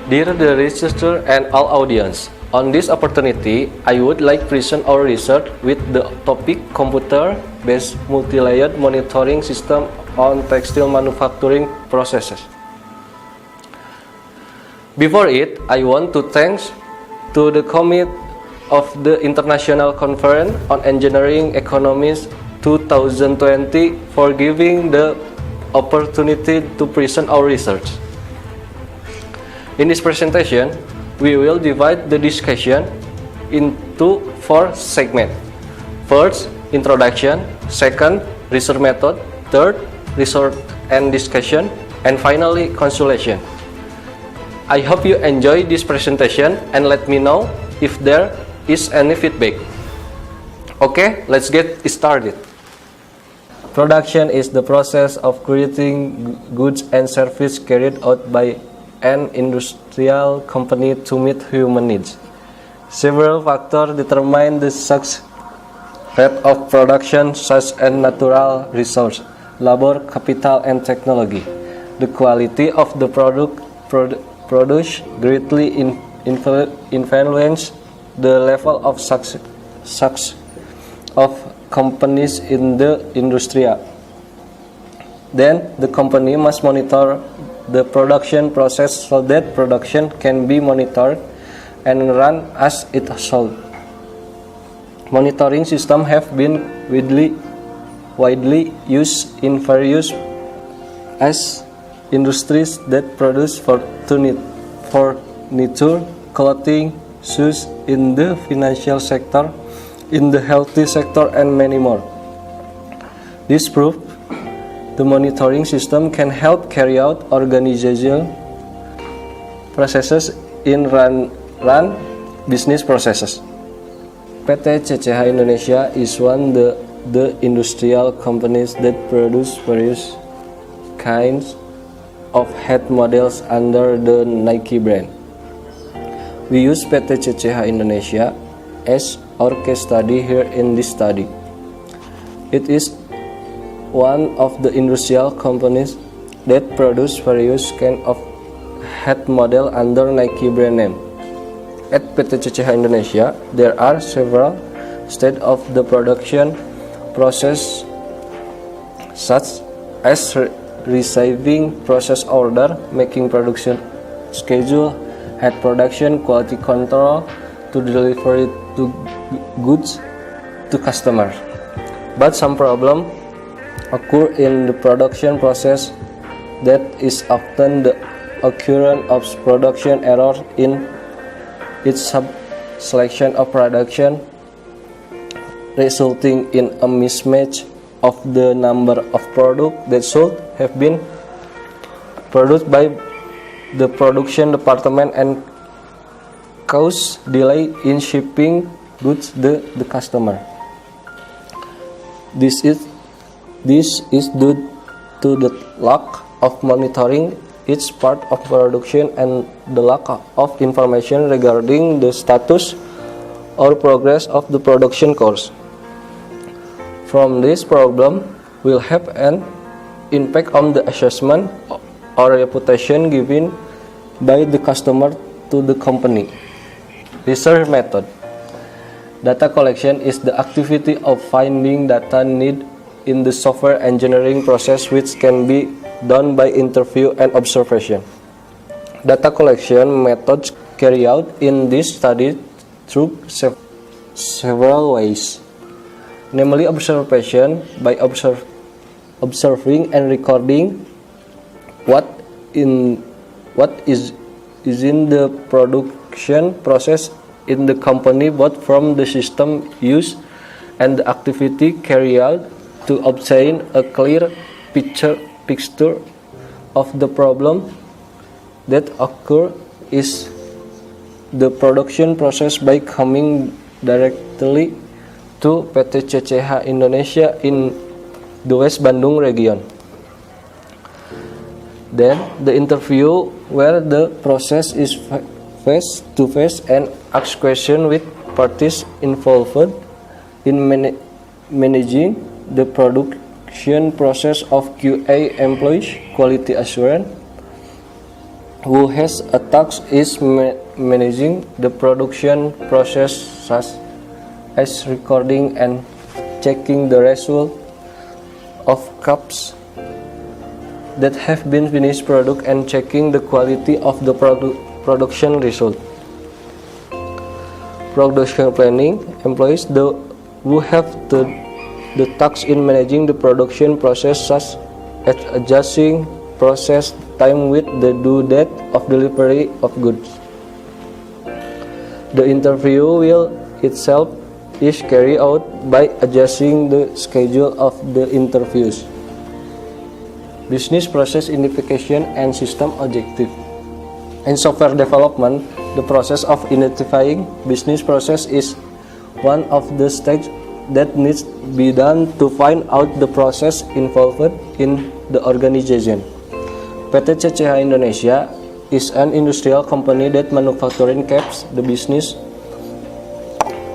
Dear the researcher and all audience, on this opportunity, I would like to present our research with the topic computer-based multi-layered monitoring system on textile manufacturing processes. Before it, I want to thank to the committee of the International Conference on Engineering Economics 2020 for giving the opportunity to present our research. In this presentation, we will divide the discussion into 4 segments. First, introduction. Second, research method. Third, research and discussion. And finally, conclusion. I hope you enjoy this presentation and let me know if there is any feedback. Okay, let's get started. Production is the process of creating goods and services carried out by an industrial company to meet human needs. Several factors determine the success rate of production, such as natural resource, labor, capital, and technology. The quality of the product produced greatly influence the level of success of companies in the industry. Then the company must monitor the production process so that production can be monitored and run as it should. Monitoring systems have been widely used in various industries that produce furniture, clothing, shoes, in the financial sector, in the health sector, and many more. This proves the monitoring system can help carry out organizational processes in run business processes. PT CCH Indonesia is one of the industrial companies that produce various kinds of head models under the Nike brand. We use PT CCH Indonesia as our case study here in this study. It is one of the industrial companies that produce various kinds of head model under Nike brand name. At PT CCH Indonesia, there are several stages of the production process, such as receiving process order, making production schedule, head production, quality control, to deliver to goods to customers. But some problem occur in the production process. That is often the occurrence of production errors in its selection of production, resulting in a mismatch of the number of products that should have been produced by the production department and cause delay in shipping goods to the customer. This is due to the lack of monitoring each part of production and the lack of information regarding the status or progress of the production course. From this problem will have an impact on the assessment or reputation given by the customer to the company. Research method. Data collection is the activity of finding data needed in the software engineering process, which can be done by interview and observation. Data collection methods carry out in this study through several ways, namely observation by observing and recording what is in the production process in the company, both from the system used and the activity carried out, to obtain a clear picture of the problem that occur is the production process by coming directly to PT CCH Indonesia in the West Bandung region. Then the interview, where the process is face to face and ask questions with parties involved in managing the production process of QA employees, quality assurance, who has a task is managing the production process such as recording and checking the result of cups that have been finished product and checking the quality of the production result. Production planning employees who have the task in managing the production process such as adjusting process time with the due date of delivery of goods. The interview will itself is carried out by adjusting the schedule of the interviews. Business process identification and system objective. In software development, the process of identifying business process is one of the stages that needs to be done to find out the process involved in the organization. PT CCH Indonesia is an industrial company that manufacturing caps. The business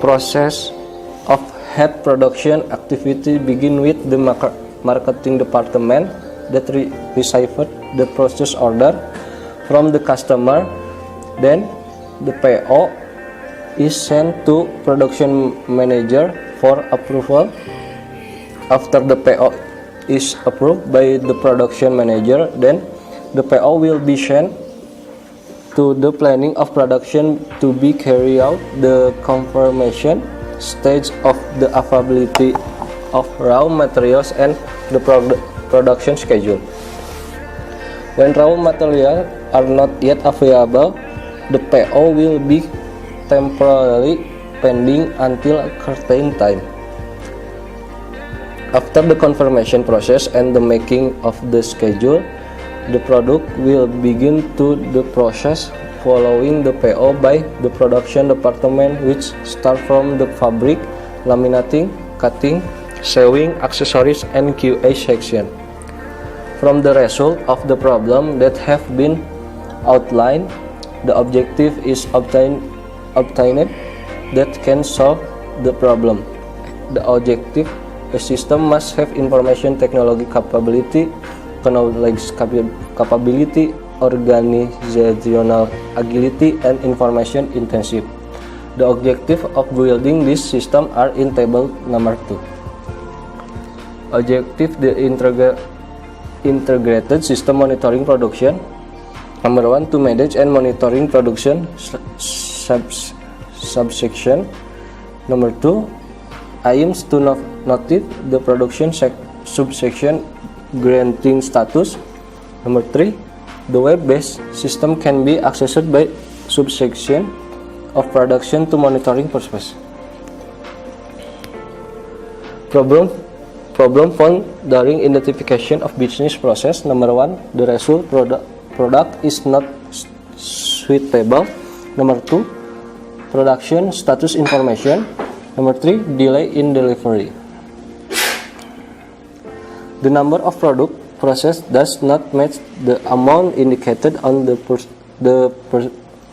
process of head production activity begin with the marketing department that receives the purchase order from the customer. Then the PO is sent to production manager for approval. After the PO is approved by the production manager, then the PO will be sent to the planning of production to be carried out. The confirmation stage of the availability of raw materials and the production schedule. When raw materials are not yet available, the PO will be temporarily pending until a certain time. After the confirmation process and the making of the schedule, the product will begin to the process following the PO by the production department, which start from the fabric, laminating, cutting, sewing, accessories, and QA section. From the result of the problem that have been outlined, the objective is obtained that can solve the problem. The objective, a system must have information technology capability, knowledge capability, organizational agility, and information intensive. The objective of building this system are in table number 2. Objective, the integrated system monitoring production. Number 1, to manage and monitoring production subsection. Number 2, aims to notify the production subsection granting status. Number 3, the web-based system can be accessed by subsection of production to monitoring purpose. Problem found during identification of business process. Number 1, the result product is not suitable. Number 2, production status information. Number 3, delay in delivery. The number of product processed does not match the amount indicated on the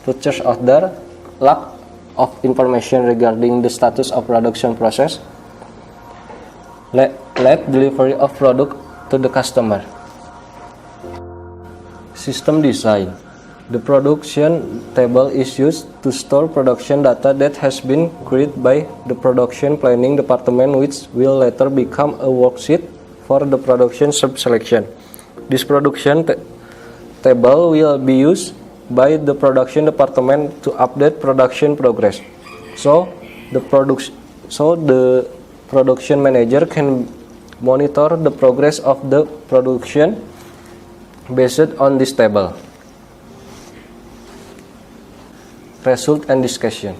purchase order. Lack of information regarding the status of production process. Late delivery of product to the customer. System design. The production table is used to store production data that has been created by the production planning department, which will later become a worksheet for the production sub-selection. This production table will be used by the production department to update production progress. So the production manager can monitor the progress of the production based on this table. Result and discussion.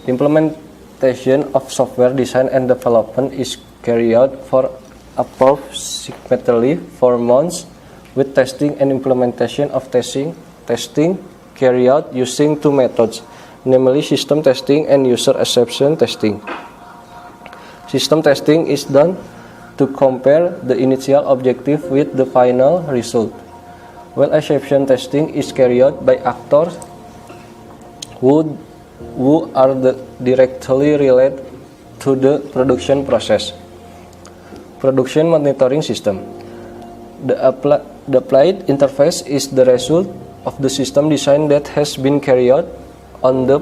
Implementation of software design and development is carried out for approximately 4 months, with testing and implementation of testing carried out using 2 methods, namely system testing and user acceptance testing. System testing is done to compare the initial objective with the final result, while acceptance testing is carried out by actors who are directly related to the production process. Production monitoring system. The applied interface is the result of the system design that has been carried out on the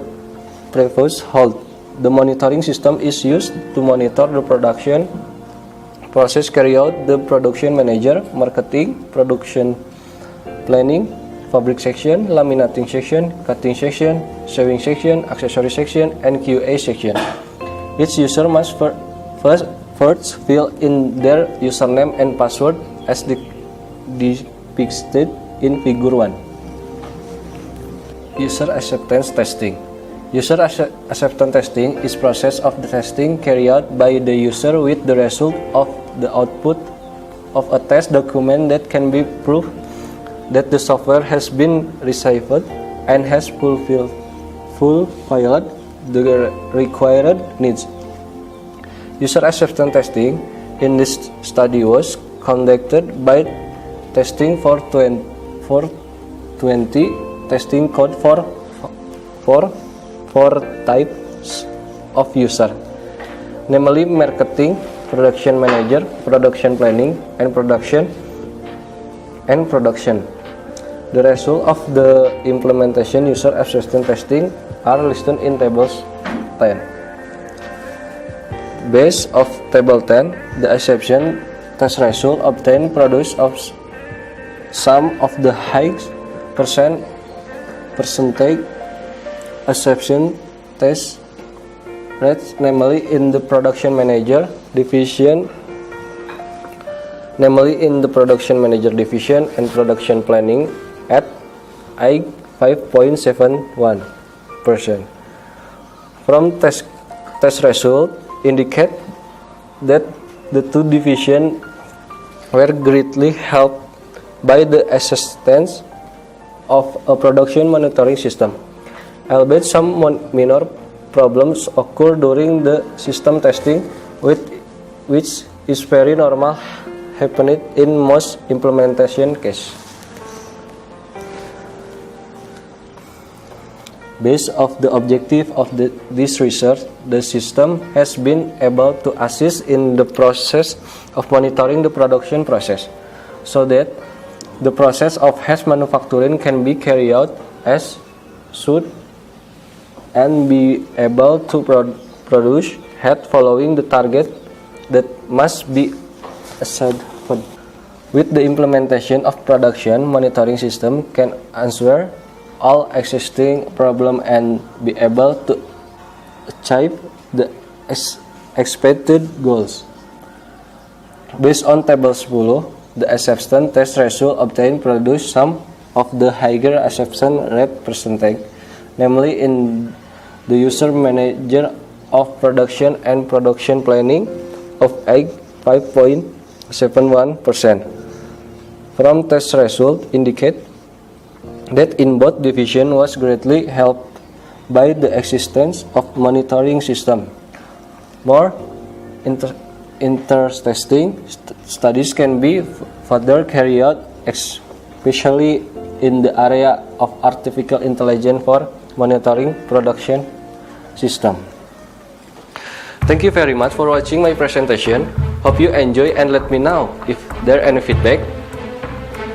previous halt. The monitoring system is used to monitor the production process carried out the production manager, marketing, production planning, fabric section, laminating section, cutting section, sewing section, accessory section, and QA section. Each user must first fill in their username and password as depicted in figure 1. User acceptance testing. User acceptance testing is process of the testing carried out by the user with the result of the output of a test document that can be proved that the software has been received and has fulfilled the required needs. User acceptance testing in this study was conducted by testing for 20 testing code for four types of user, namely marketing, production manager, production planning, and production. The result of the implementation user acceptance testing are listed in tables 10. Based of table 10, the acceptance test result obtained produce of some of the highest percentage acceptance test rates, namely in the production manager division and production planning at 5.71%. From test result indicate that the two divisions were greatly helped by the assistance of a production monitoring system. Albeit some minor problems occur during the system testing, which is very normal happening in most implementation cases. Based of the objective of this research, the system has been able to assist in the process of monitoring the production process, so that the process of hat manufacturing can be carried out as should and be able to produce hat following the target that must be achieved. With the implementation of production monitoring system can answer all existing problems and be able to achieve the expected goals. Based on table 10, the acceptance test result obtained produce some of the higher acceptance rate percentage, namely in the user manager of production and production planning of 5.71%. From test result indicate that in both divisions was greatly helped by the existence of monitoring system. More interesting studies can be further carried out, especially in the area of artificial intelligence for monitoring production system. Thank you very much for watching my presentation. Hope you enjoy and let me know if there any feedback.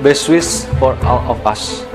Best wishes for all of us.